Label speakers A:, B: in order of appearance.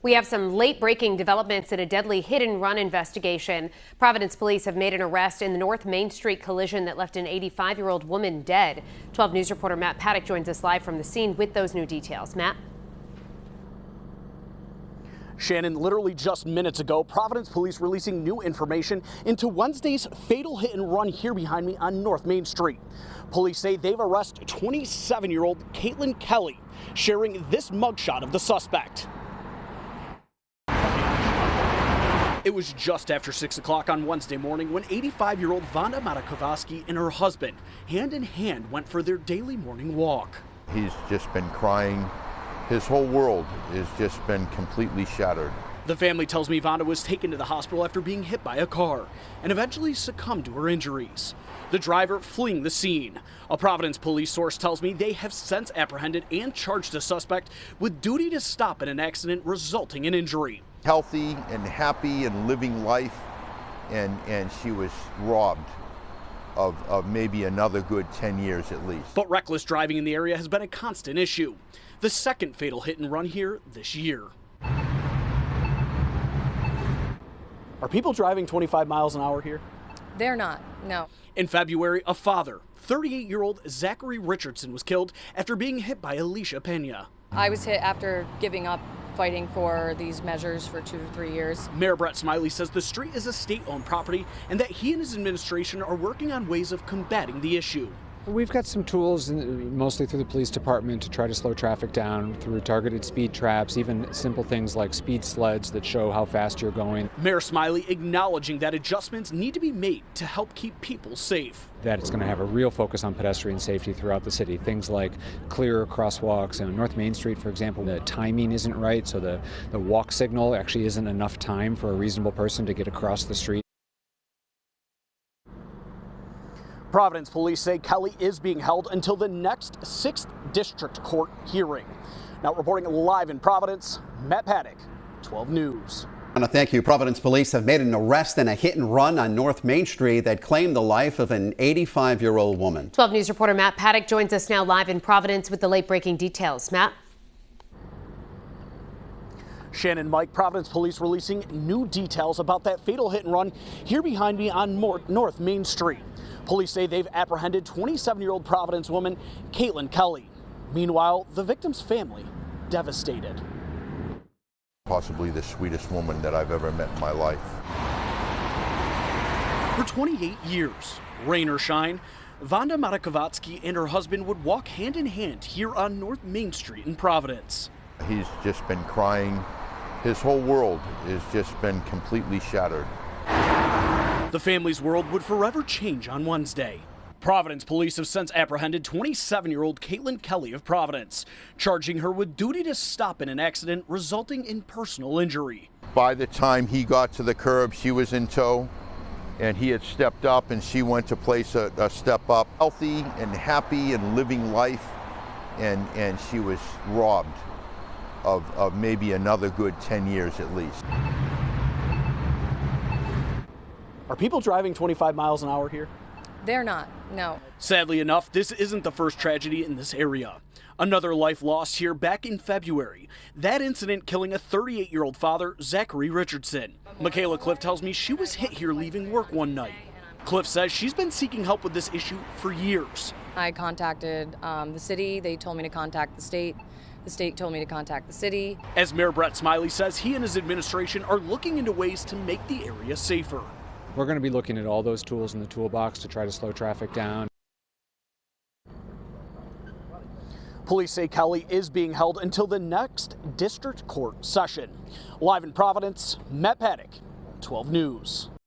A: We have some late-breaking developments in a deadly hit-and-run investigation. Providence police have made an arrest in the North Main Street collision that left an 85-year-old woman dead. 12 News reporter Matt Paddock joins us live from the scene with those new details. Matt?
B: Shannon, literally just minutes ago, Providence police releasing new information into Wednesday's fatal hit and run here behind me on North Main Street. Police say they've arrested 27-year-old Caitlin Kelly, sharing this mugshot of the suspect. It was just after 6 o'clock on Wednesday morning when 85-year-old Wanda Marakowaski and her husband, hand in hand, went for their daily morning walk.
C: He's just been crying. His whole world has just been completely shattered.
B: The family tells me Wanda was taken to the hospital after being hit by a car and eventually succumbed to her injuries. The driver fleeing the scene. A Providence police source tells me they have since apprehended and charged a suspect with duty to stop in an accident resulting in injury.
C: Healthy and happy and living life, and she was robbed of maybe another good 10 years at least.
B: But reckless driving in the area has been a constant issue. The second fatal hit and run here this year. Are people driving 25 miles an hour here?
D: They're not, no.
B: In February, a father, 38-year-old Zachary Richardson, was killed after being hit by Alicia Pena.
D: I was hit after giving up fighting for these measures for 2 to 3 years.
B: Mayor Brett Smiley says the street is a state-owned property and that he and his administration are working on ways of combating the issue.
E: We've got some tools, mostly through the police department, to try to slow traffic down through targeted speed traps, even simple things like speed sleds that show how fast you're going.
B: Mayor Smiley acknowledging that adjustments need to be made to help keep people safe.
E: That it's going to have a real focus on pedestrian safety throughout the city. Things like clearer crosswalks. On North Main Street, for example, the timing isn't right, so the walk signal actually isn't enough time for a reasonable person to get across the street.
B: Providence police say Kelly is being held until the next 6th District Court hearing. Now reporting live in Providence, Matt Paddock, 12 News.
F: I want to thank you. Providence police have made an arrest in a hit and run on North Main Street that claimed the life of an 85-year-old woman.
A: 12 News reporter Matt Paddock joins us now live in Providence with the late-breaking details. Matt?
B: Shannon, Mike, Providence police releasing new details about that fatal hit and run here behind me on North Main Street. Police say they've apprehended 27-year-old Providence woman Caitlin Kelly. Meanwhile, the victim's family devastated.
C: Possibly the sweetest woman that I've ever met in my life.
B: For 28 years, rain or shine, Wanda Marakowaski and her husband would walk hand in hand here on North Main Street in Providence.
C: He's just been crying. His whole world has just been completely shattered.
B: The family's world would forever change on Wednesday. Providence police have since apprehended 27-year-old Caitlin Kelly of Providence, charging her with duty to stop in an accident resulting in personal injury.
C: By the time he got to the curb, she was in tow, and he had stepped up, and she went to place a step up. Healthy and happy and living life, and she was robbed of maybe another good 10 years at least.
B: Are people driving 25 miles an hour here?
D: They're not, no.
B: Sadly enough, this isn't the first tragedy in this area. Another life lost here back in February. That incident killing a 38-year-old father, Zachary Richardson. Michaela Cliff tells me she was hit here leaving work one night. Cliff says she's been seeking help with this issue for years.
D: I contacted the city. They told me to contact the state. The state told me to contact the city.
B: As Mayor Brett Smiley says, he and his administration are looking into ways to make the area safer.
E: We're going to be looking at all those tools in the toolbox to try to slow traffic down.
B: Police say Kelly is being held until the next district court session. Live in Providence, Matt Paddock, 12 News.